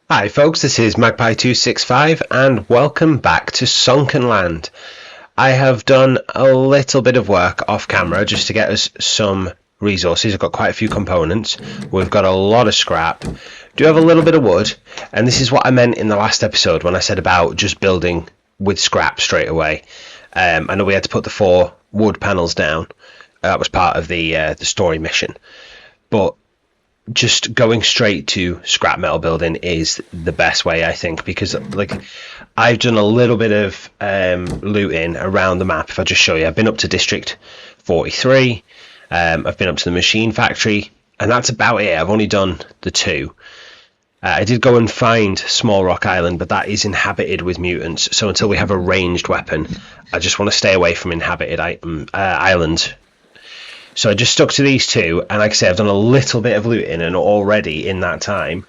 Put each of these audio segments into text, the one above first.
Hi folks, this is Magpie265 and welcome back to Sunkenland. I have done a little bit of work off camera just to get us some resources. I've got quite a few components. We've got a lot of scrap. Do have a little bit of wood, and this is what I meant in the last episode when I said about just building with scrap straight away. I know we had to put the 4 wood panels down. That was part of the story mission. But just going straight to scrap metal building is the best way, I think, because I've done a little bit of looting around the map. If I just show you, I've been up to District 43, I've been up to the machine factory, and that's about it. I've only done the 2. I did go and find Small Rock Island, but that is inhabited with mutants, so until we have a ranged weapon, I just want to stay away from inhabited islands. So I just stuck to these 2, and like I say, I've done a little bit of looting, and already in that time,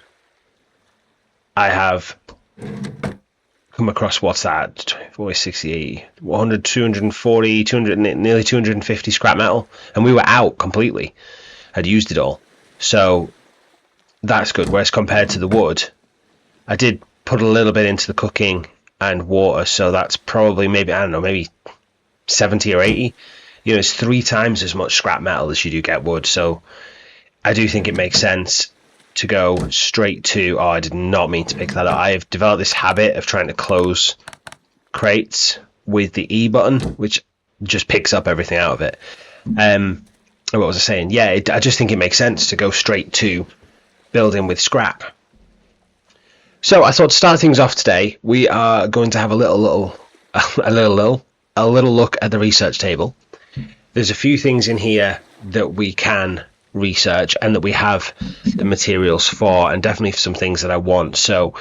I have come across, what's that, 40, 60, 100, 240, 200, nearly 250 scrap metal, and we were out completely. I'd used it all. So that's good, whereas compared to the wood, I did put a little bit into the cooking and water, so that's probably maybe, I don't know, maybe 70 or 80. You know, it's 3 times as much scrap metal as you do get wood. So I do think it makes sense to go straight to, I did not mean to pick that up. I've developed this habit of trying to close crates with the E button, which just picks up everything out of it. What was I saying? Yeah, I just think it makes sense to go straight to building with scrap. So I thought to start things off today, we are going to have a little look at the research table. There's a few things in here that we can research and that we have the materials for, and definitely some things that I want. So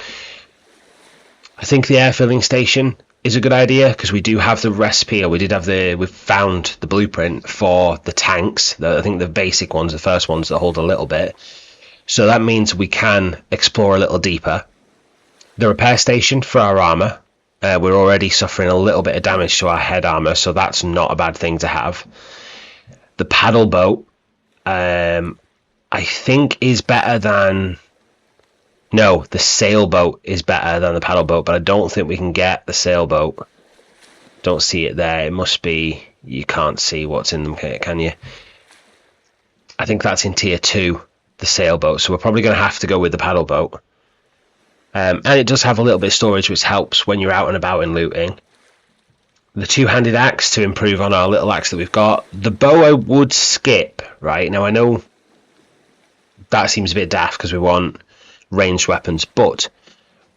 I think the air filling station is a good idea because we do have the recipe, or we've found the blueprint for the tanks. I think the basic ones, the first ones that hold a little bit. So that means we can explore a little deeper. The repair station for our armor. We're already suffering a little bit of damage to our head armor, so that's not a bad thing to have. The paddle boat, I think, is better than... No, the sailboat is better than the paddle boat, but I don't think we can get the sailboat. Don't see it there. It must be... You can't see what's in them, can you? I think that's in tier 2, the sailboat, so we're probably going to have to go with the paddle boat. And it does have a little bit of storage, which helps when you're out and about and looting. The 2-handed axe to improve on our little axe that we've got. The bow I would skip, right? Now I know that seems a bit daft because we want ranged weapons, but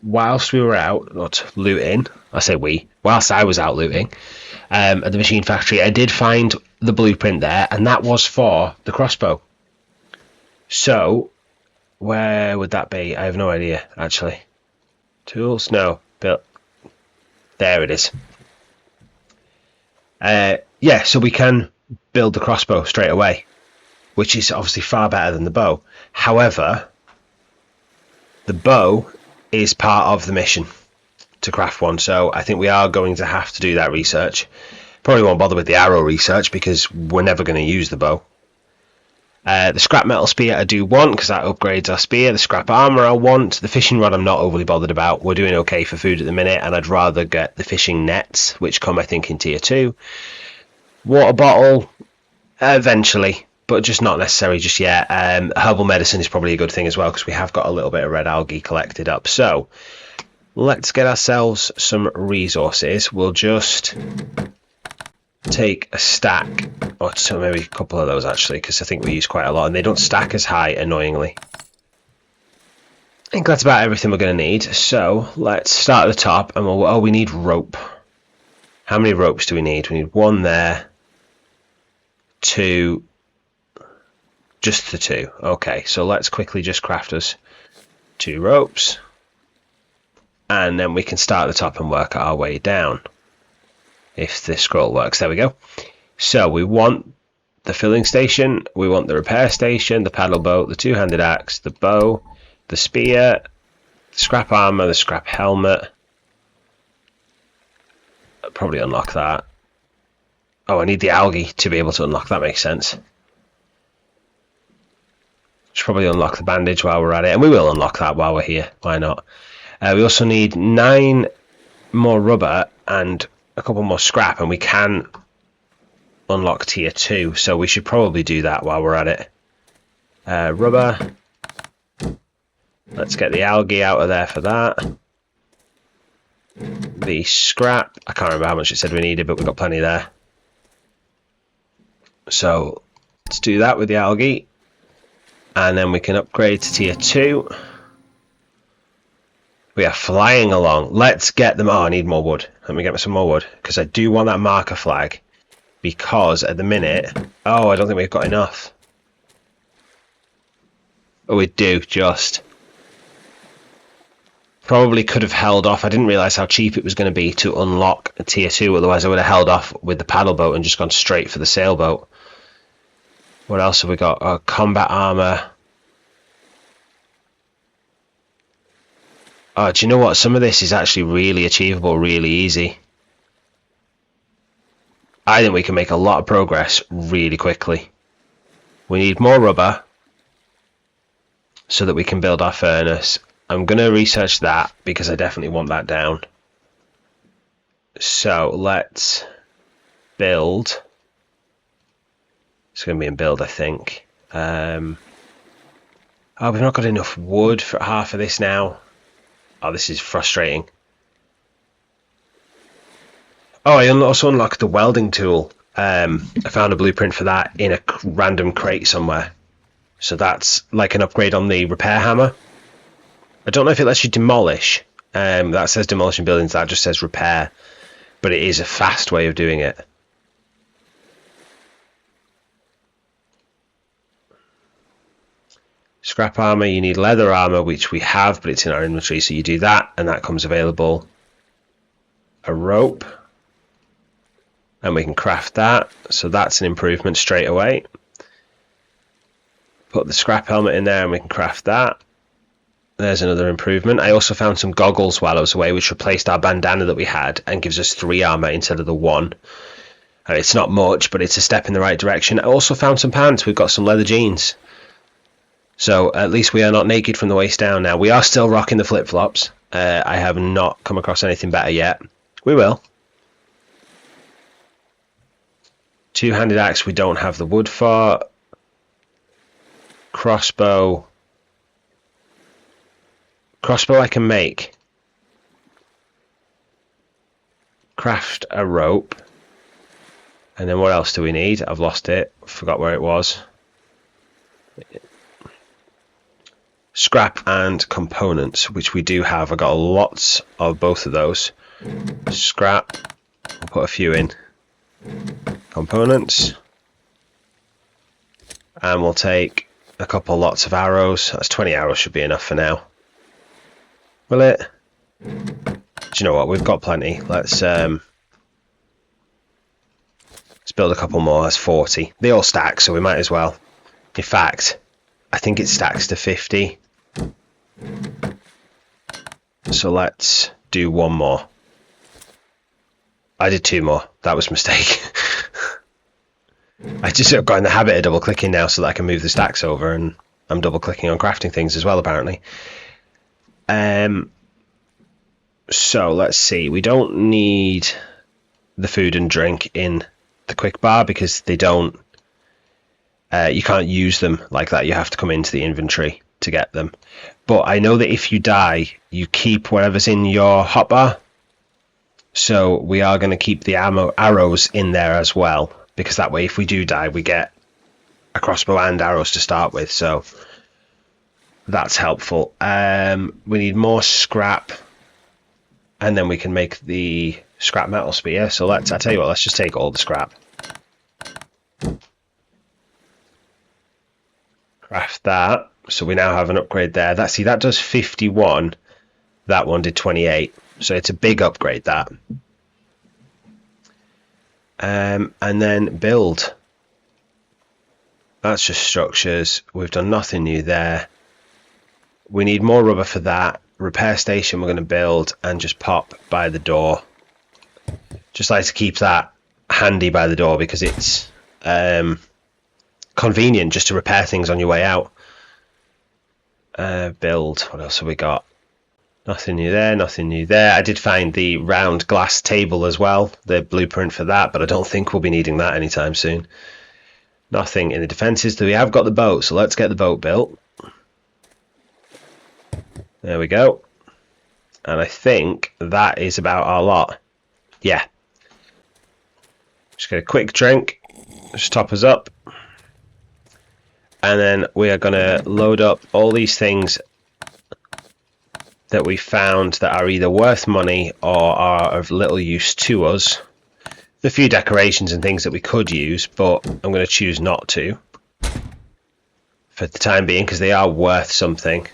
whilst we were out, not looting, whilst I was out looting at the machine factory, I did find the blueprint there, and that was for the crossbow. So, where would that be? I have no idea, actually. Tools? No. But there it is. Yeah, so we can build the crossbow straight away, which is obviously far better than the bow. However, the bow is part of the mission to craft one, so I think we are going to have to do that research. Probably won't bother with the arrow research because we're never going to use the bow. The scrap metal spear I do want because that upgrades our spear. The scrap armor I want. The fishing rod I'm not overly bothered about. We're doing okay for food at the minute, and I'd rather get the fishing nets, which come I think in tier 2. Water bottle eventually, but just not necessary just yet. Herbal medicine is probably a good thing as well because we have got a little bit of red algae collected up. So let's get ourselves some resources. We'll just take a stack, or so maybe a couple of those actually, because I think we use quite a lot, and they don't stack as high, annoyingly. I think that's about everything we're going to need. So let's start at the top, and we need rope. How many ropes do we need? We need 1 there, 2, just the 2. Okay, so let's quickly just craft us 2 ropes, and then we can start at the top and work our way down. If the scroll works, there we go. So we want the filling station, we want the repair station, the paddle boat, the 2-handed axe, the bow, the spear, the scrap armor, the scrap helmet. I'll probably unlock that. Oh, I need the algae to be able to unlock, that makes sense. Should probably unlock the bandage while we're at it, and we will unlock that while we're here. Why not? We also need 9 more rubber and a couple more scrap, and we can unlock tier 2, so we should probably do that while we're at it. Rubber. Let's get the algae out of there for that. The scrap, I can't remember how much it said we needed, but we've got plenty there. So let's do that with the algae, and then we can upgrade to tier 2. We are flying along. Let's get them. Oh, I need more wood. Let me get me some more wood, because I do want that marker flag, because at the minute, oh, I don't think we've got enough. Oh, we do, just. Probably could have held off. I didn't realise how cheap it was going to be to unlock a tier 2, otherwise I would have held off with the paddle boat and just gone straight for the sailboat. What else have we got? Combat armour. Oh, do you know what? Some of this is actually really achievable, really easy. I think we can make a lot of progress really quickly. We need more rubber so that we can build our furnace. I'm going to research that because I definitely want that down. So let's build. It's going to be in build, I think. Oh, we've not got enough wood for half of this now. Oh, this is frustrating. Oh, I also unlocked the welding tool. I found a blueprint for that in a random crate somewhere. So that's like an upgrade on the repair hammer. I don't know if it lets you demolish. That says demolishing buildings, that just says repair. But it is a fast way of doing it. Scrap armor, you need leather armor, which we have, but it's in our inventory, so you do that, and that comes available. A rope, and we can craft that, so that's an improvement straight away. Put the scrap helmet in there, and we can craft that. There's another improvement. I also found some goggles while I was away, which replaced our bandana that we had and gives us 3 armor instead of the 1. It's not much, but it's a step in the right direction. I also found some pants. We've got some leather jeans. So at least we are not naked from the waist down now. We are still rocking the flip-flops. I have not come across anything better yet. We will. Two-handed axe we don't have the wood for. Crossbow. Crossbow I can make. Craft a rope. And then what else do we need? I've lost it. Forgot where it was. Scrap and components, which we do have. I got lots of both of those. Scrap. I'll put a few in. Components. And we'll take a couple lots of arrows. That's 20 arrows should be enough for now. Will it? Do you know what? We've got plenty. Let's build a couple more. That's 40. They all stack, so we might as well. In fact, I think it stacks to 50. So let's do one more. I did 2 more. That was a mistake. I just got in the habit of double clicking now so that I can move the stacks over, and I'm double clicking on crafting things as well apparently. So let's see. We don't need the food and drink in the quick bar because they don't. You can't use them like that. You have to come into the inventory to get them. But I know that if you die, you keep whatever's in your hotbar. So we are going to keep the arrows in there as well, because that way if we do die, we get a crossbow and arrows to start with. So that's helpful. We need more scrap, and then we can make the scrap metal spear. So I tell you what, let's just take all the scrap. Craft that. So we now have an upgrade there. That does 51. That one did 28. So it's a big upgrade, that. And then build. That's just structures. We've done nothing new there. We need more rubber for that. Repair station we're going to build and just pop by the door. Just like to keep that handy by the door because it's convenient just to repair things on your way out. Build. What else have we got? Nothing new there, nothing new there. I did find the round glass table as well, the blueprint for that, but I don't think we'll be needing that anytime soon. Nothing in the defences. We have got the boat, so let's get the boat built. There we go. And I think that is about our lot. Yeah. Just get a quick drink. Just top us up. And then we are going to load up all these things that we found that are either worth money or are of little use to us. A few decorations and things that we could use, but I'm going to choose not to for the time being because they are worth something.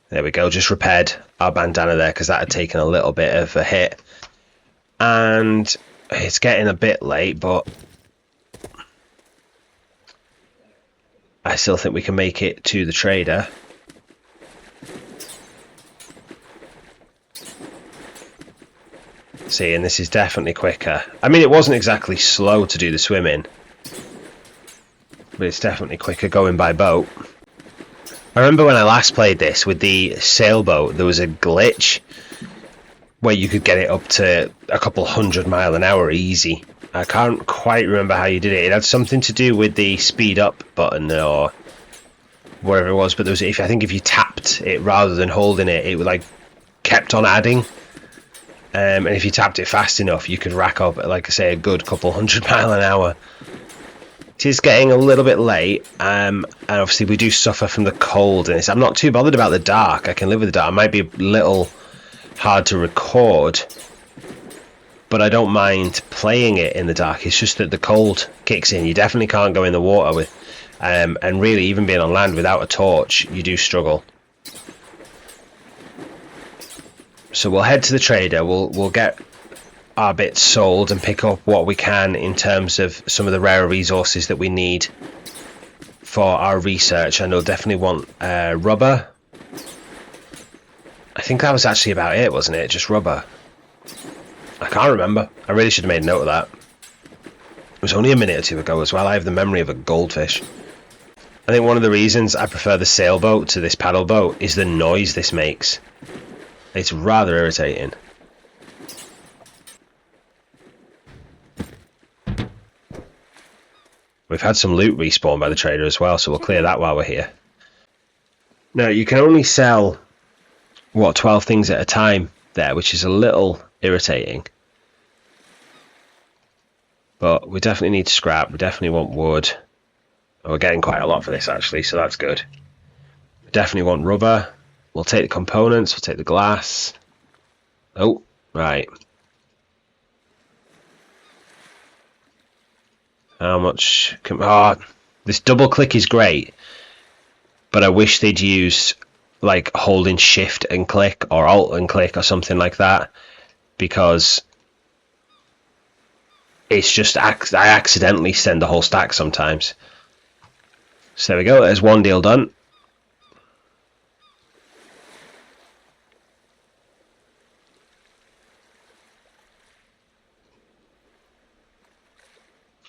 There we go, just repaired our bandana there because that had taken a little bit of a hit. And it's getting a bit late, but I still think we can make it to the trader. See, and this is definitely quicker. I mean, it wasn't exactly slow to do the swimming, but it's definitely quicker going by boat. I remember when I last played this with the sailboat, there was a glitch where you could get it up to a couple 100 miles an hour easy. I can't quite remember how you did it. It had something to do with the speed up button or whatever it was, but there was, I think if you tapped it rather than holding it, it would like kept on adding. And if you tapped it fast enough, you could rack up, like I say, a good couple 100 miles an hour. It is getting a little bit late, and obviously we do suffer from the cold. And I'm not too bothered about the dark. I can live with the dark. It might be a little hard to record, but I don't mind playing it in the dark. It's just that the cold kicks in. You definitely can't go in the water with, and really even being on land without a torch, you do struggle. So we'll head to the trader. We'll get our bits sold and pick up what we can in terms of some of the rarer resources that we need for our research. And we'll definitely want rubber. I think that was actually about it, wasn't it? Just rubber. I can't remember. I really should have made a note of that. It was only a minute or two ago as well. I have the memory of a goldfish. I think one of the reasons I prefer the sailboat to this paddle boat is the noise this makes. It's rather irritating. We've had some loot respawn by the trader as well, so we'll clear that while we're here. Now, you can only sell, 12 things at a time there, which is a little irritating. But we definitely need scrap. We definitely want wood. Oh, we're getting quite a lot for this, actually, so that's good. We definitely want rubber. We'll take the components. We'll take the glass. Oh, right. How much can... Oh, this double click is great, but I wish they'd use like holding shift and click or alt and click or something like that, because it's just I accidentally send the whole stack sometimes. So there we go, there's one deal done.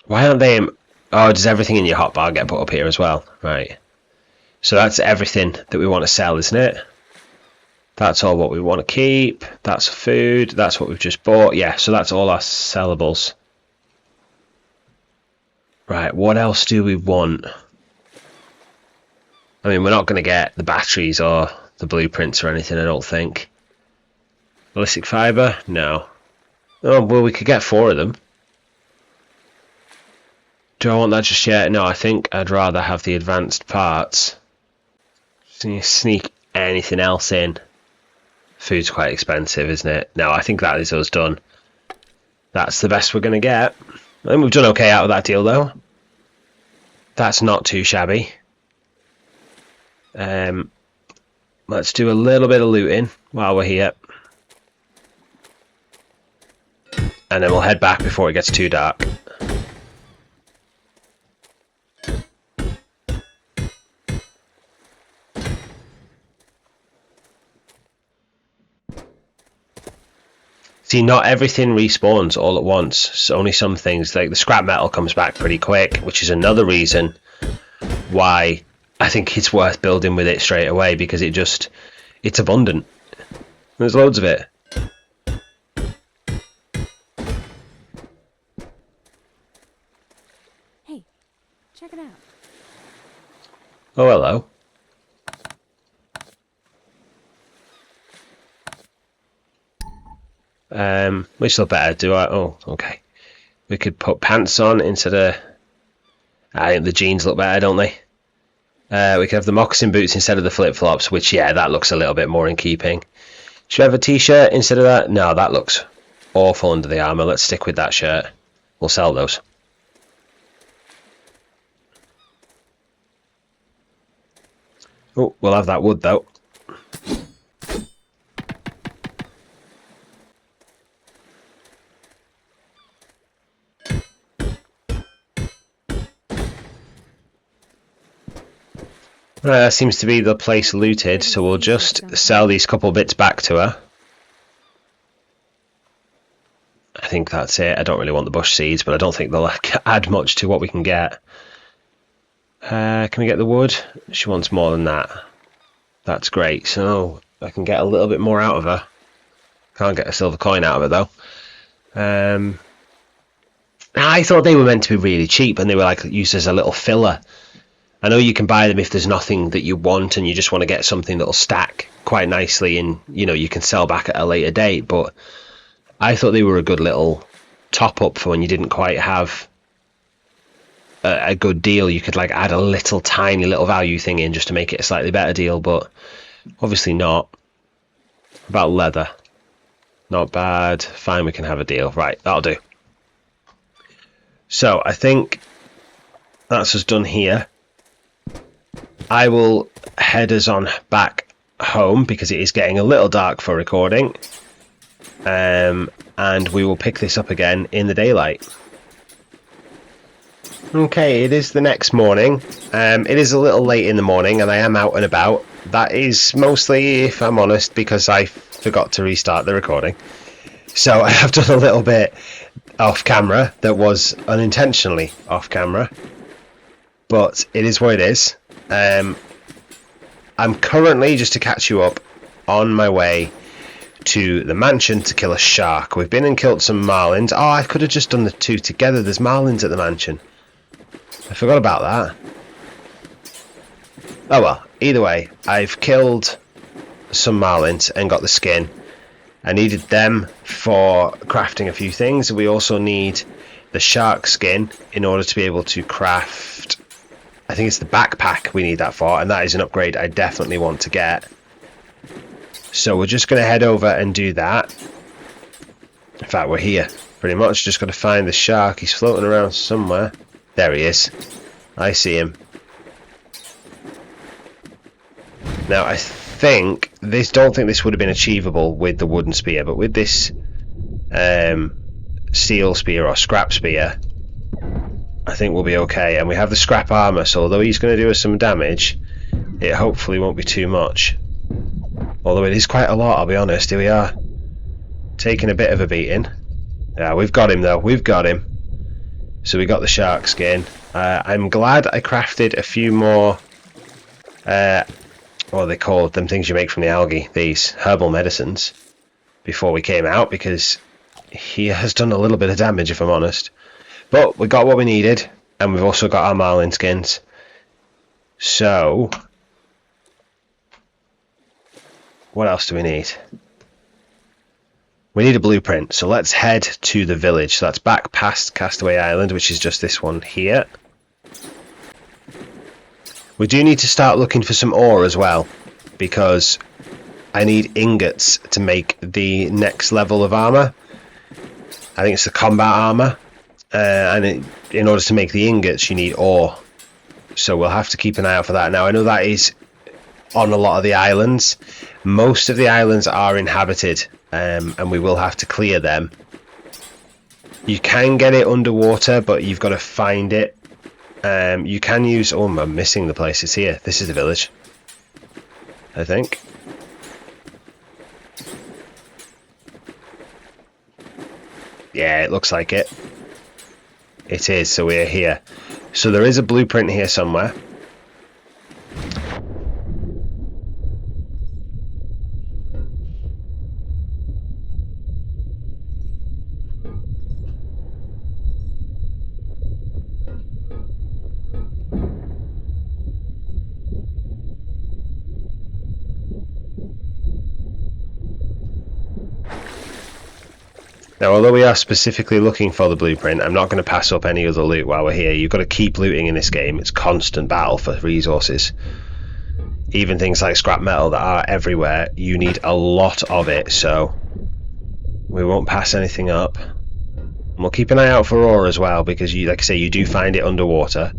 Why aren't they... Oh, does everything in your hotbar get put up here as well? Right. So that's everything that we want to sell, isn't it? That's all what we want to keep. That's food. That's what we've just bought. Yeah, so that's all our sellables. Right, what else do we want? I mean, we're not going to get the batteries or the blueprints or anything, I don't think. Ballistic fibre? No. Oh, well, we could get 4 of them. Do I want that just yet? No, I think I'd rather have the advanced parts. Sneak anything else in. Food's quite expensive, isn't it? No, I think that is us done. That's the best we're going to get. I think we've done okay out of that deal, though. That's not too shabby. Let's do a little bit of looting while we're here. And then we'll head back before it gets too dark. See, not everything respawns all at once. So only some things, like the scrap metal comes back pretty quick, which is another reason why I think it's worth building with it straight away because it's abundant. There's loads of it. Hey, check it out. Oh, hello. Which look better? Do I? Oh, okay. We could put pants on instead of. I think the jeans look better, don't they? We could have the moccasin boots instead of the flip-flops, which, yeah, that looks a little bit more in keeping. Should we have a t-shirt instead of that? No, that looks awful under the armour. Let's stick with that shirt. We'll sell those. Oh, we'll have that wood, though. That seems to be the place looted, so we'll just sell these couple bits back to her. I think that's it. I don't really want the bush seeds, but I don't think they'll add much to what we can get. Can we get the wood? She wants more than that. That's great. So I can get a little bit more out of her. Can't get a silver coin out of her, though. I thought they were meant to be really cheap, and they were like used as a little filler. I know you can buy them if there's nothing that you want and you just want to get something that'll stack quite nicely and, you know, you can sell back at a later date, but I thought they were a good little top up for when you didn't quite have a good deal. You could like add a little tiny little value thing in just to make it a slightly better deal, but obviously not. About leather. Not bad. Fine, we can have a deal. Right, that'll do. So I think that's us done here. I will head us on back home because it is getting a little dark for recording, and we will pick this up again in the daylight. Okay, it is the next morning. It is a little late in the morning and I am out and about. That is mostly, if I'm honest, because I forgot to restart the recording. So I have done a little bit off camera that was unintentionally off camera, but it is what it is. I'm currently, just to catch you up, on my way to the mansion to kill a shark. We've been and killed some marlins. Oh, I could have just done the two together. There's marlins at the mansion. I forgot about that. Oh well, either way, I've killed some marlins and got the skin. I needed them for crafting a few things. We also need the shark skin in order to be able to craft, I think it's the backpack we need that for, and that is an upgrade I definitely want to get. So we're just going to head over and do that. In fact, we're here. Pretty much just got to find the shark. He's floating around somewhere. There he is. I see him. Now, I don't think this would have been achievable with the wooden spear, but with this steel spear or scrap spear, I think we'll be okay. And we have the scrap armor, so although he's going to do us some damage, it hopefully won't be too much. Although it is quite a lot, I'll be honest. Here we are, taking a bit of a beating. Yeah, we've got him though. We've got him. So we got the shark skin. I'm glad I crafted a few more. What are they called? Them things you make from the algae. These herbal medicines. Before we came out, because he has done a little bit of damage, if I'm honest. But we got what we needed, and we've also got our marlin skins. So, what else do we need? We need a blueprint, so let's head to the village. So that's back past Castaway Island, which is just this one here. We do need to start looking for some ore as well, because I need ingots to make the next level of armor. I think it's the combat armor. In order to make the ingots, you need ore. So we'll have to keep an eye out for that. Now, I know that is on a lot of the islands. Most of the islands are inhabited, and we will have to clear them. You can get it underwater, but you've got to find it. You can use... Oh, I'm missing the place. It's here. This is the village, I think. Yeah, it looks like it. It is, so we're here. So there is a blueprint here somewhere. Now, although we are specifically looking for the blueprint, I'm not going to pass up any other loot while we're here. You've got to keep looting in this game. It's constant battle for resources. Even things like scrap metal that are everywhere, you need a lot of it, so we won't pass anything up. And we'll keep an eye out for ore as well, because you, like I say, you do find it underwater.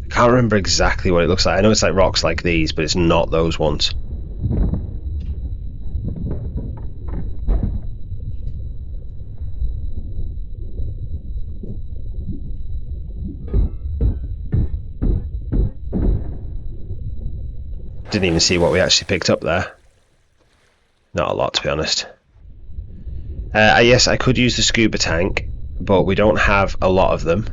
I can't remember exactly what it looks like. I know it's like rocks like these, but it's not those ones. Didn't even see what we actually picked up there. Not a lot, to be honest. Yes, I could use the scuba tank, but we don't have a lot of them.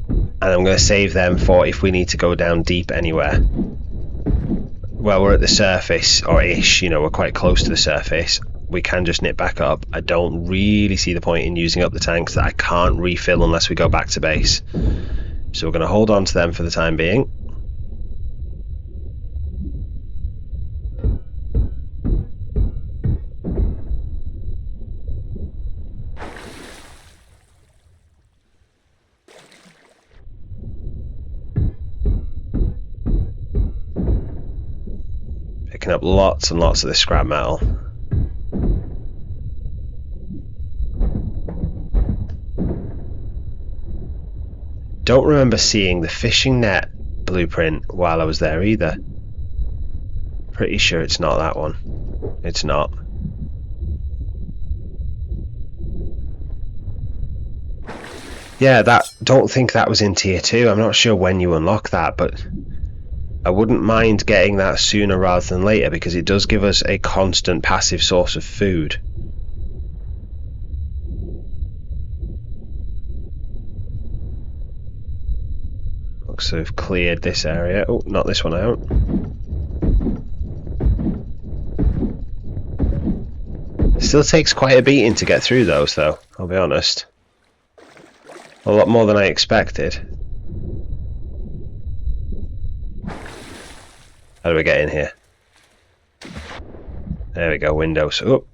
And I'm going to save them for if we need to go down deep anywhere. Well, we're at the surface, or ish, you know, we're quite close to the surface. We can just nip back up. I don't really see the point in using up the tanks that I can't refill unless we go back to base. So we're going to hold on to them for the time being. Picking up lots and lots of this scrap metal. Don't remember seeing the fishing net blueprint while I was there either. Pretty sure it's not that one. It's not. Yeah, don't think that was in tier 2. I'm not sure when you unlock that, but I wouldn't mind getting that sooner rather than later, because it does give us a constant passive source of food. Looks to have cleared this area. Oh, not this one out. Still takes quite a beating to get through those, though, I'll be honest. A lot more than I expected. How do we get in here? There we go, windows. Oh.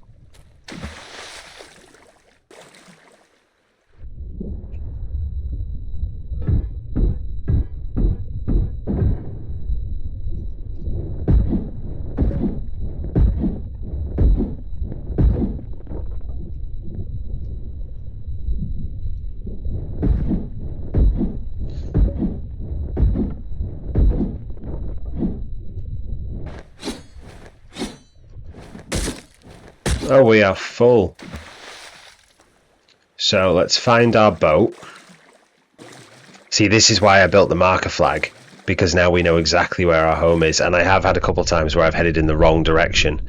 Oh, we are full. So let's find our boat. See, this is why I built the marker flag, because now we know exactly where our home is. And I have had a couple times where I've headed in the wrong direction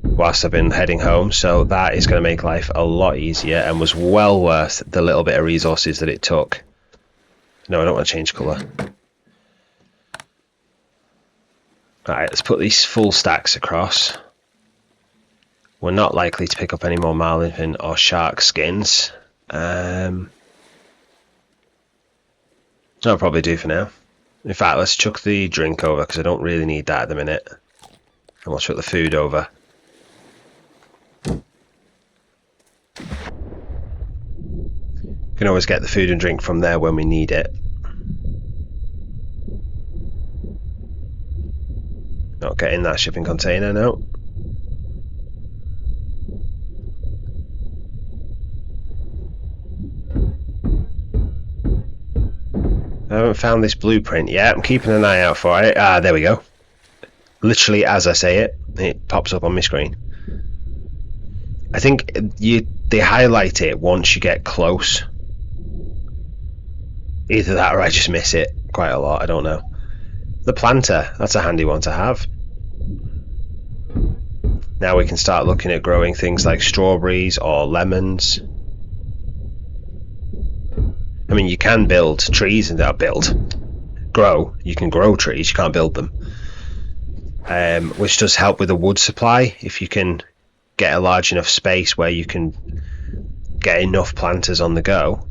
whilst I've been heading home, so that is going to make life a lot easier and was well worth the little bit of resources that it took. No, I don't want to change colour. Alright, let's put these full stacks across. We're not likely to pick up any more marlin or shark skins. That'll probably do for now. In fact, let's chuck the drink over, because I don't really need that at the minute. And we'll chuck the food over. Can always get the food and drink from there when we need it. Not getting that shipping container, no. I haven't found this blueprint yet. I'm keeping an eye out for it. Ah, there we go. Literally as I say it, it pops up on my screen. I think they highlight it once you get close. Either that or I just miss it quite a lot. I don't know. The planter, that's a handy one to have. Now we can start looking at growing things like strawberries or lemons. I mean, you can build trees and grow. You can grow trees, you can't build them. Which does help with the wood supply. If you can get a large enough space where you can get enough planters on the go.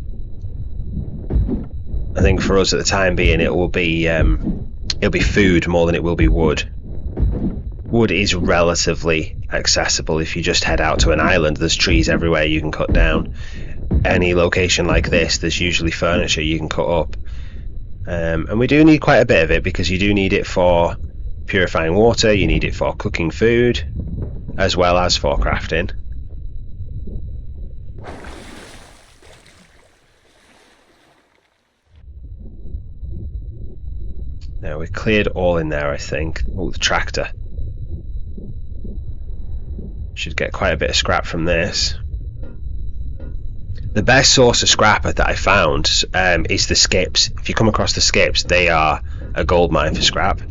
I think for us at the time being, it'll be food more than it will be wood. Wood is relatively accessible. If you just head out to an island, there's trees everywhere you can cut down. Any location like this, there's usually furniture you can cut up. And we do need quite a bit of it, because you do need it for purifying water, you need it for cooking food, as well as for crafting. Now we've cleared all in there, I think. Oh, the tractor. Should get quite a bit of scrap from this. The best source of scrap that I found is the skips. If you come across the skips, they are a gold mine for scrap.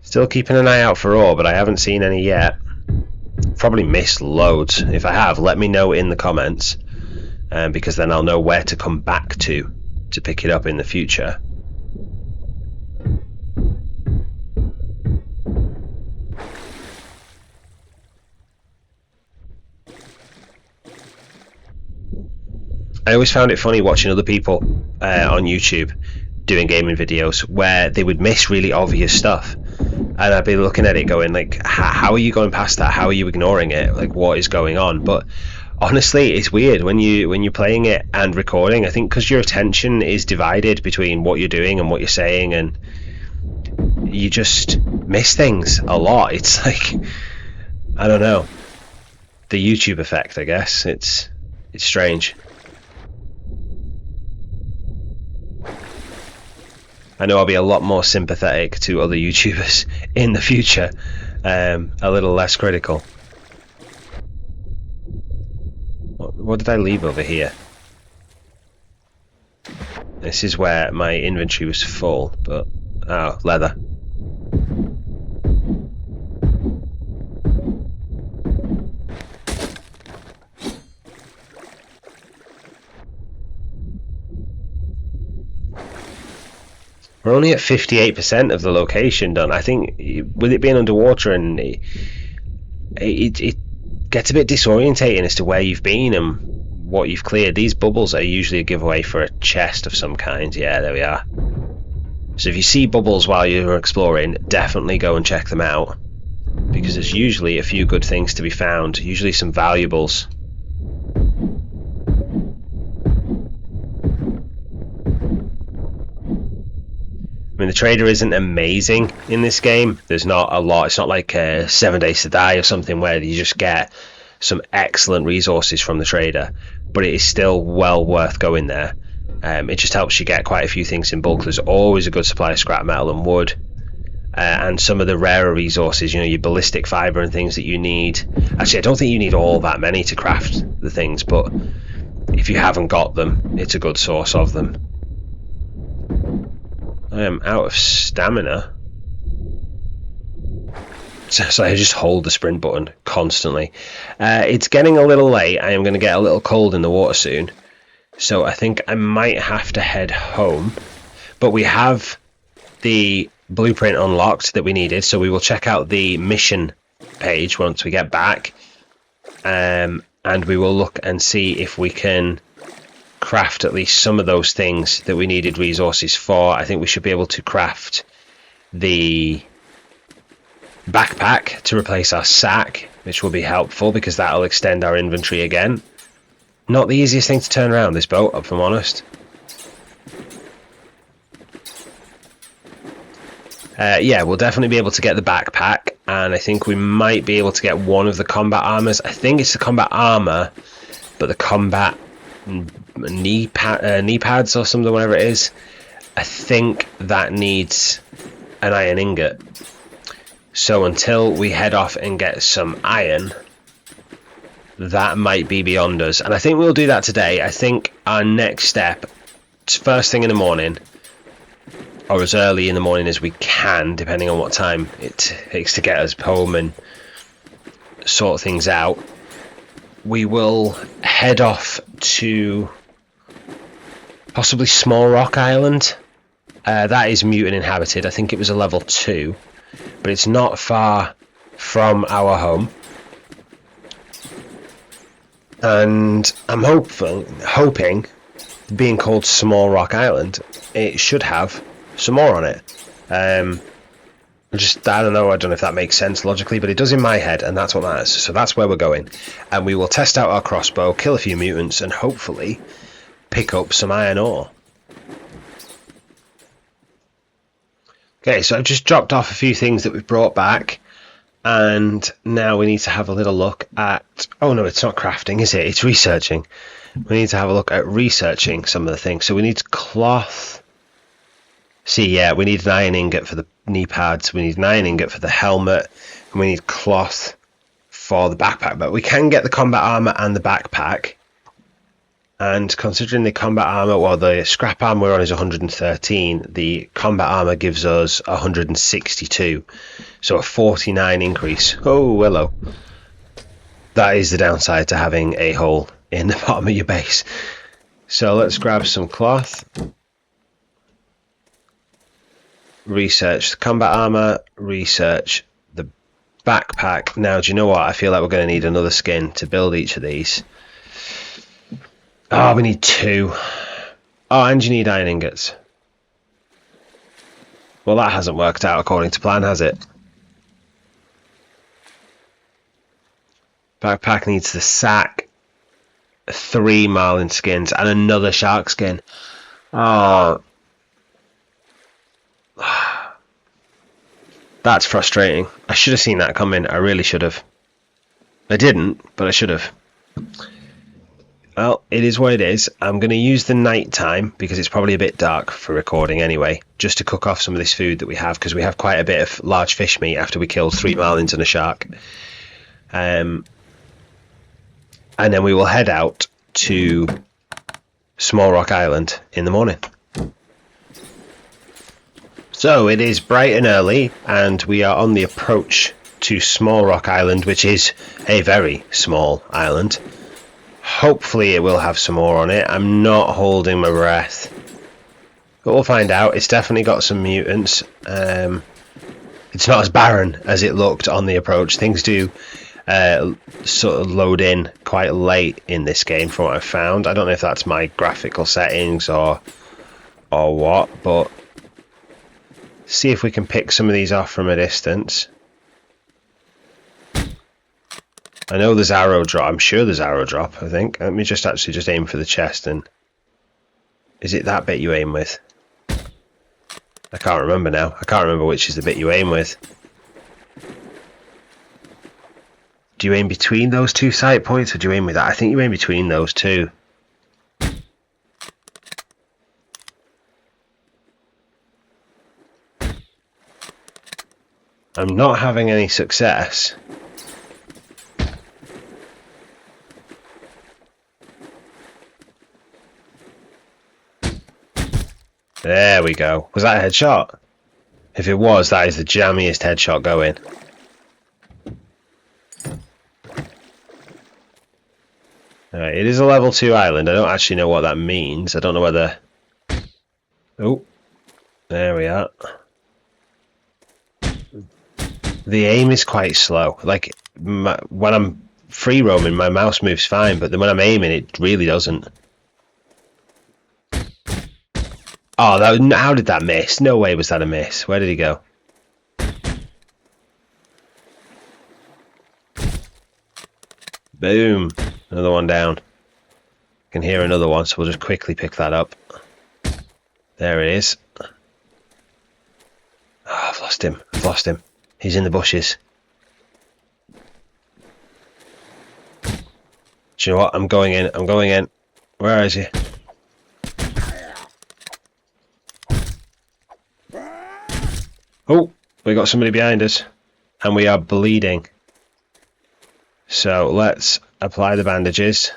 Still keeping an eye out for ore, but I haven't seen any yet. Probably missed loads. If I have, let me know in the comments, because then I'll know where to come back to pick it up in the future. I always found it funny watching other people on YouTube doing gaming videos where they would miss really obvious stuff, and I'd be looking at it going like, how are you going past that? How are you ignoring it? Like, what is going on? But honestly, it's weird when you're playing it and recording. I think because your attention is divided between what you're doing and what you're saying, and you just miss things a lot. It's like, I don't know, the YouTube effect, I guess. It's strange. I know I'll be a lot more sympathetic to other YouTubers in the future, a little less critical. What did I leave over here? This is where my inventory was full, but... oh, leather. We're only at 58% of the location done. I think with it being underwater, and it gets a bit disorientating as to where you've been and what you've cleared. These bubbles are usually a giveaway for a chest of some kind. Yeah, there we are. So if you see bubbles while you're exploring, definitely go and check them out, because there's usually a few good things to be found, usually some valuables. I mean, the trader isn't amazing in this game. There's not a lot. It's not like 7 Days to Die or something where you just get some excellent resources from the trader, but it is still well worth going there. It just helps you get quite a few things in bulk. There's always a good supply of scrap metal and wood, and some of the rarer resources, you know, your ballistic fiber and things that you need. Actually, I don't think you need all that many to craft the things, but if you haven't got them, it's a good source of them. I am out of stamina, so I just hold the sprint button constantly. It's getting a little late. I am going to get a little cold in the water soon, so I think I might have to head home. But we have the blueprint unlocked that we needed, so we will check out the mission page once we get back, and we will look and see if we can craft at least some of those things that we needed resources for. I think we should be able to craft the backpack to replace our sack, which will be helpful because that'll extend our inventory again. Not the easiest thing to turn around, this boat, if I'm honest. Yeah, we'll definitely be able to get the backpack, and I think we might be able to get one of the combat armors. I think it's the combat armor, but the combat knee pads or something, whatever it is, I think that needs an iron ingot. So until we head off and get some iron, that might be beyond us, and I think we'll do that today. I think our next step, first thing in the morning, or as early in the morning as we can, depending on what time it takes to get us home and sort things out, we will head off to possibly Small Rock Island. That is mutant inhabited. I think it was a level 2, but it's not far from our home. And I'm hoping, being called Small Rock Island, it should have some more on it. I don't know if that makes sense logically, but it does in my head, and that's what matters. So that's where we're going, and we will test out our crossbow, kill a few mutants, and hopefully pick up some iron ore. Okay, so I've just dropped off a few things that we've brought back, and now we need to have a little look at... Oh no, it's not crafting, is it? It's researching. We need to have a look at researching some of the things. So we need cloth. See, yeah, we need an iron ingot for the knee pads, we need an iron ingot for the helmet, and we need cloth for the backpack. But we can get the combat armor and the backpack. And considering the combat armor, well, the scrap armor we're on is 113, the combat armor gives us 162, so a 49 increase. Oh, hello. That is the downside to having a hole in the bottom of your base. So let's grab some cloth. Research the combat armor, research the backpack. Now, do you know what? I feel like we're going to need another skin to build each of these. Oh, we need 2. Oh, and you need iron ingots. Well, that hasn't worked out according to plan, has it? Backpack needs the sack, 3 marlin skins, and another shark skin. Oh. That's frustrating. I should have seen that coming. I really should have. I didn't, but I should have. Well, it is what it is. I'm going to use the night time because it's probably a bit dark for recording anyway, just to cook off some of this food that we have, because we have quite a bit of large fish meat after we killed 3 marlins and a shark. And then we will head out to Small Rock Island in the morning. So it is bright and early, and we are on the approach to Small Rock Island, which is a very small island. Hopefully it will have some more on it. I'm not holding my breath, but we'll find out. It's definitely got some mutants. It's not as barren as it looked on the approach. Things do sort of load in quite late in this game from what I've found. I don't know if that's my graphical settings or what, but see if we can pick some of these off from a distance. I know there's arrow drop. I'm sure there's arrow drop, I think. Let me just aim for the chest. And is it that bit you aim with? I can't remember now. I can't remember which is the bit you aim with. Do you aim between those 2 sight points, or do you aim with that? I think you aim between those 2. I'm not having any success. There we go. Was that a headshot? If it was, that is the jammiest headshot going. Alright, it is a level 2 island. I don't actually know what that means. I don't know whether... Oh, there we are. The aim is quite slow. Like, when I'm free roaming, my mouse moves fine, but then when I'm aiming, it really doesn't. Oh, how did that miss? No way was that a miss. Where did he go? Boom. Another one down. I can hear another one, so we'll just quickly pick that up. There it is. Oh, I've lost him. I've lost him. He's in the bushes. Do you know what? I'm going in. I'm going in. Where is he? Oh, we got somebody behind us. And we are bleeding. So let's apply the bandages.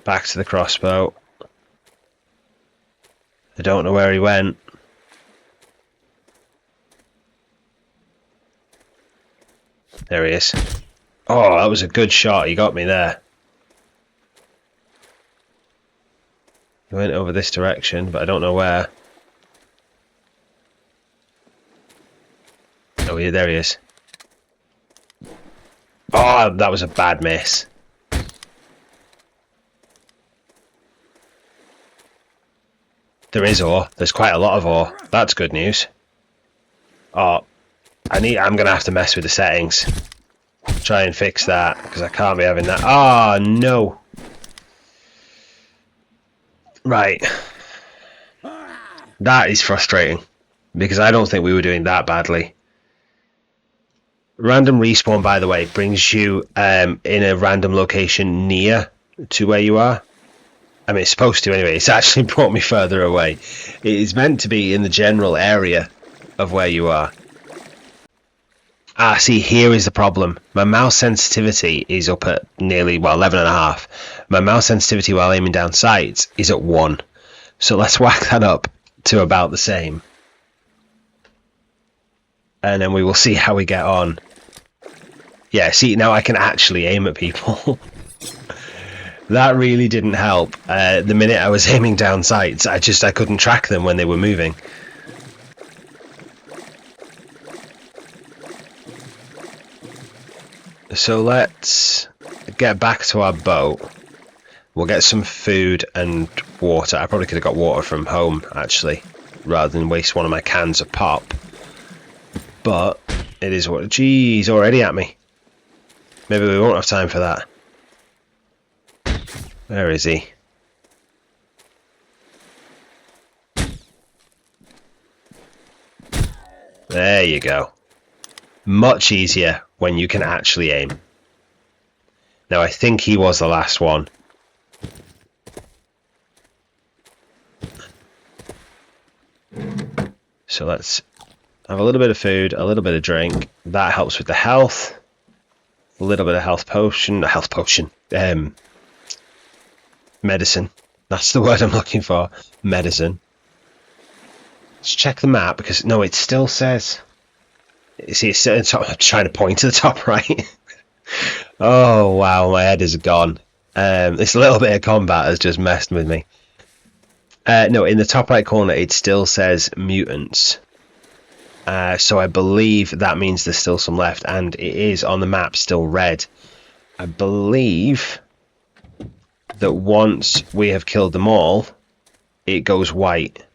Back to the crossbow. I don't know where he went. There he is. Oh, that was a good shot. He got me there. He went over this direction, but I don't know where. Oh, yeah, there he is. Oh, that was a bad miss. There is ore. There's quite a lot of ore. That's good news. Oh, I'm gonna have to mess with the settings. Try and fix that, because I can't be having that. Oh, no. Right. That is frustrating, because I don't think we were doing that badly. Random respawn, by the way, brings you in a random location near to where you are. I mean, it's supposed to anyway. It's actually brought me further away. It is meant to be in the general area of where you are. Ah, see, here is the problem. My mouse sensitivity is up at nearly, well, 11.5. My mouse sensitivity while aiming down sights is at 1. So let's whack that up to about the same. And then we will see how we get on. Yeah, see, now I can actually aim at people. That really didn't help. The minute I was aiming down sights, I couldn't track them when they were moving. So let's get back to our boat. We'll get some food and water. I probably could have got water from home, actually, rather than waste one of my cans of pop. But it is what... Gee, he's already at me. Maybe we won't have time for that. Where is he? There you go. Much easier when you can actually aim. Now, I think he was the last one. So let's have a little bit of food, a little bit of drink. That helps with the health. A little bit of health potion. Medicine. That's the word I'm looking for. Medicine. Let's check the map, because no, it still says... You see, it's at the top. I'm trying to point to the top right. Oh wow, my head is gone. This little bit of combat has just messed with me. No, in the top right corner it still says mutants. So I believe that means there's still some left, and it is on the map still red. I believe that once we have killed them all, it goes white.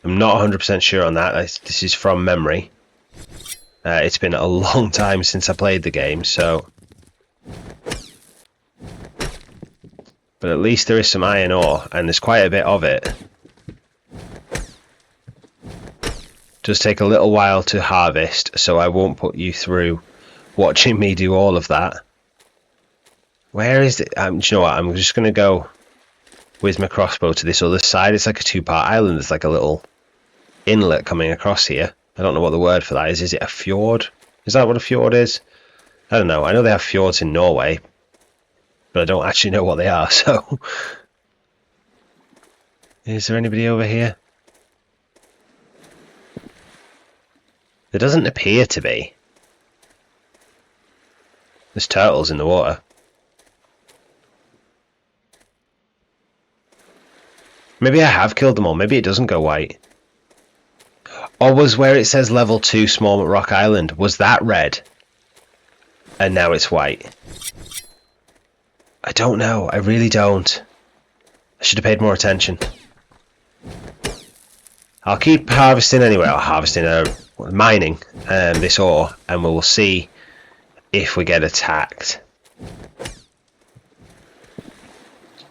I'm not 100% sure on that. This is from memory. It's been a long time since I played the game, so... But at least there is some iron ore, and there's quite a bit of it. Does take a little while to harvest, so I won't put you through watching me do all of that. Where is it? Do you know what? I'm just going to go with my crossbow to this other side. It's like a two-part island. There's like a little inlet coming across here. I don't know what the word for that is. Is it a fjord? Is that what a fjord is? I don't know. I know they have fjords in Norway, but I don't actually know what they are, so... Is there anybody over here? There doesn't appear to be. There's turtles in the water. Maybe I have killed them all. Maybe it doesn't go white. Or was where it says level 2 Small Rock Island, was that red? And now it's white. I don't know. I really don't. I should have paid more attention. I'll keep harvesting anyway. Mining this ore, and we'll see if we get attacked.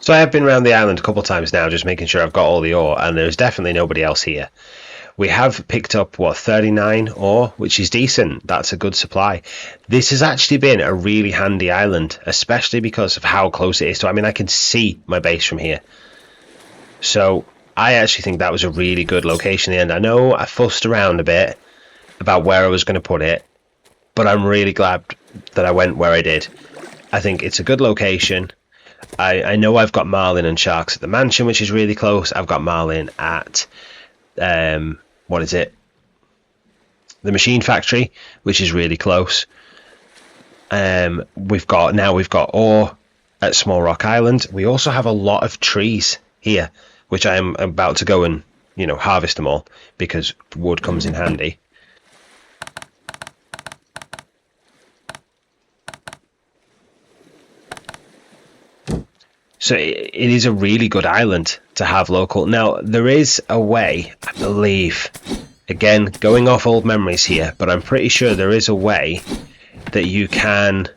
So I have been around the island a couple of times now, just making sure I've got all the ore, and there's definitely nobody else here. We have picked up, 39 ore, which is decent. That's a good supply. This has actually been a really handy island, especially because of how close it is to... I mean, I can see my base from here. So I actually think that was a really good location in the end. I know I fussed around a bit about where I was going to put it, but I'm really glad that I went where I did. I think it's a good location. I know I've got marlin and sharks at the mansion, which is really close. I've got marlin at... what is it? The machine factory, which is really close. We've got ore at Small Rock Island. We also have a lot of trees here, which I'm about to go and you know, harvest them all, because wood comes in handy. So it is a really good island to have local. Now, there is a way, I believe, again, going off old memories here, but I'm pretty sure there is a way that you can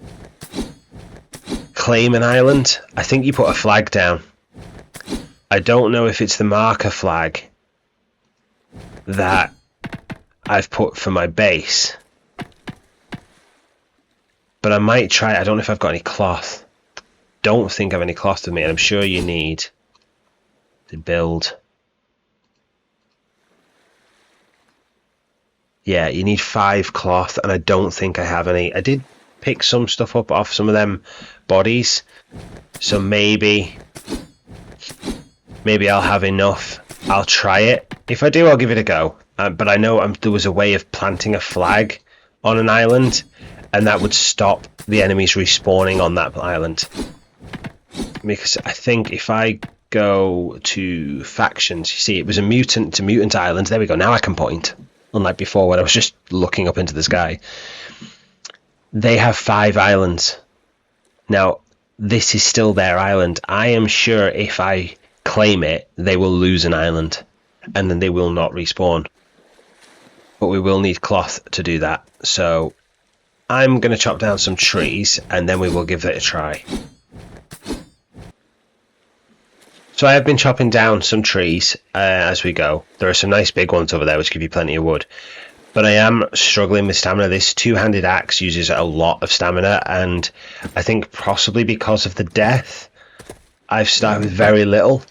claim an island. I think you put a flag down. I don't know if it's the marker flag that I've put for my base, but I might try. I don't know if I've got any cloth. Don't think I have any cloth with me, and I'm sure you need to build. Yeah, you need 5 cloth, and I don't think I have any. I did pick some stuff up off some of them bodies, so maybe I'll have enough. I'll try it. If I do, I'll give it a go. But I know there was a way of planting a flag on an island, and that would stop the enemies respawning on that island. Because I think if I go to factions, you see, it was a mutant to mutant island. There we go. Now I can point. Unlike before when I was just looking up into the sky. They have 5 islands. Now, this is still their island. I am sure if I claim it, they will lose an island. And then they will not respawn. But we will need cloth to do that. So, I'm going to chop down some trees, and then we will give it a try. So I have been chopping down some trees as we go. There are some nice big ones over there which give you plenty of wood. But I am struggling with stamina. This two-handed axe uses a lot of stamina, and I think possibly because of the death, I've started with very little.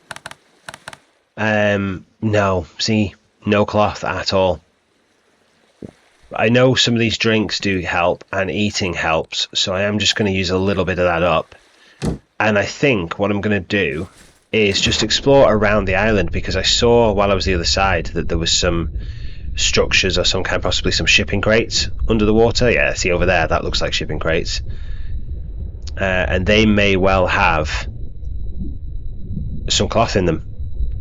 No, see, no cloth at all. I know some of these drinks do help, and eating helps, so I am just going to use a little bit of that up. And I think what I'm going to do is just explore around the island, because I saw while I was the other side that there was some structures or some kind, possibly some shipping crates under the water. Yeah, see over there, that looks like shipping crates. And they may well have some cloth in them,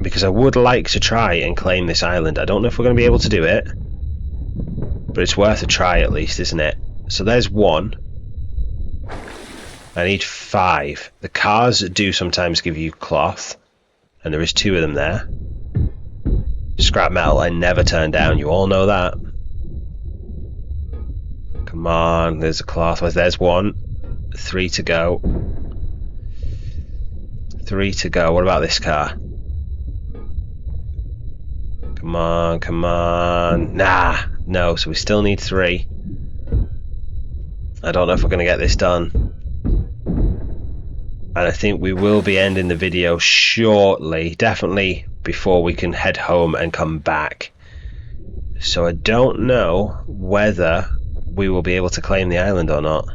because I would like to try and claim this island. I don't know if we're going to be able to do it, but it's worth a try at least, isn't it? So there's 1. I need 5. The cars do sometimes give you cloth, and there is 2 of them there. Scrap metal I never turn down, you all know that. Come on, there's a cloth. There's 1. 3 to go. 3 to go. What about this car? Come on, come on. Nah, no, so we still need 3. I don't know if we're going to get this done. And I think we will be ending the video shortly, definitely before we can head home and come back. So I don't know whether we will be able to claim the island or not.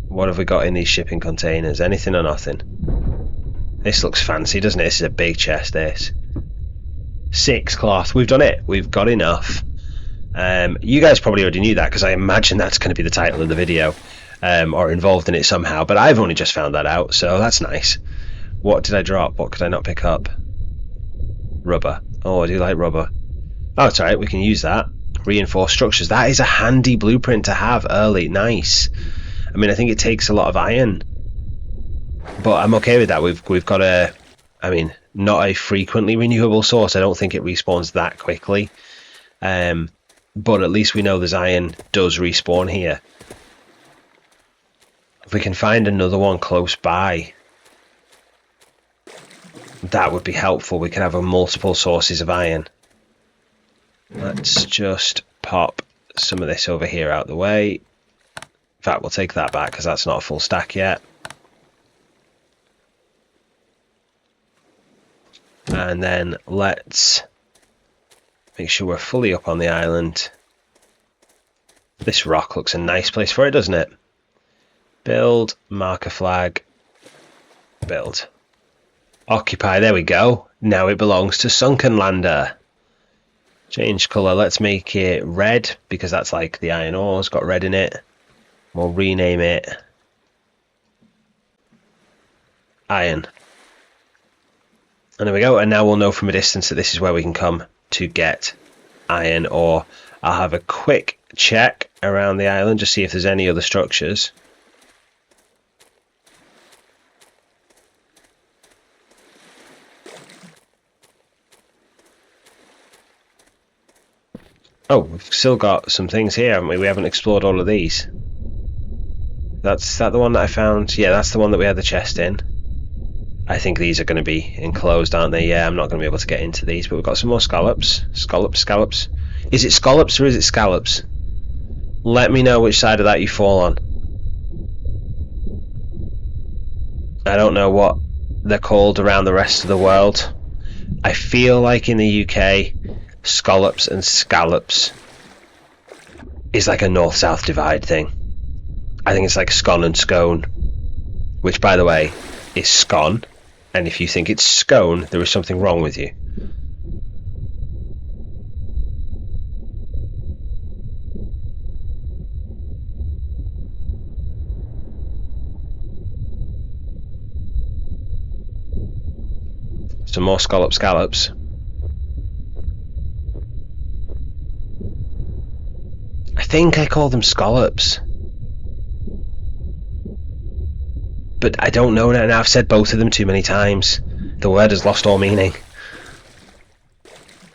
What have we got in these shipping containers? Anything or nothing? This looks fancy, doesn't it? This is a big chest, this. 6 cloth. We've done it. We've got enough. You guys probably already knew that, because I imagine that's going to be the title of the video. Or involved in it somehow, but I've only just found that out, so that's nice. What did I drop? What could I not pick up? Rubber. Oh, I do like rubber. Oh, it's alright, we can use that. Reinforced structures. That is a handy blueprint to have early. Nice. I mean, I think it takes a lot of iron, but I'm okay with that. We've got a, I mean, not a frequently renewable source. I don't think it respawns that quickly. But at least we know this iron does respawn here. If we can find another one close by, that would be helpful. We can have multiple sources of iron. Let's just pop some of this over here out the way. In fact, we'll take that back because that's not a full stack yet. And then let's make sure we're fully up on the island. This rock looks a nice place for it, doesn't it? Build, marker flag, build. Occupy, there we go. Now it belongs to Sunkenlander. Change colour, let's make it red, because that's like the iron ore, it's got red in it. We'll rename it Iron. And there we go. And now we'll know from a distance that this is where we can come to get iron ore. I'll have a quick check around the island, just see if there's any other structures. Oh, we've still got some things here, haven't we? We haven't explored all of these. That's that the one that I found? Yeah, that's the one that we had the chest in. I think these are going to be enclosed, aren't they? Yeah, I'm not going to be able to get into these, but we've got some more scallops. Scallops. Is it scallops or is it scallops? Let me know which side of that you fall on. I don't know what they're called around the rest of the world. I feel like in the UK, scallops and scallops is like a north-south divide thing. I think it's like scone and scone, which, by the way, is scone, and if you think it's scone, there is something wrong with you. Some more scallops. I think I call them scallops, but I don't know now. I've said both of them too many times. The word has lost all meaning.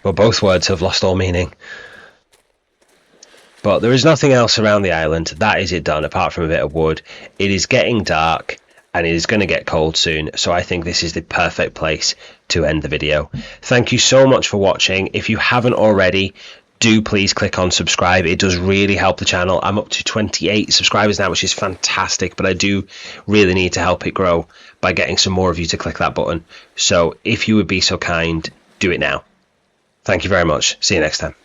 Well, both words have lost all meaning. But there is nothing else around the island. That is it done, apart from a bit of wood. It is getting dark, and it is going to get cold soon, so I think this is the perfect place to end the video. Thank you so much for watching. If you haven't already, do please click on subscribe. It does really help the channel. I'm up to 28 subscribers now, which is fantastic, but I do really need to help it grow by getting some more of you to click that button. So if you would be so kind, do it now. Thank you very much. See you next time.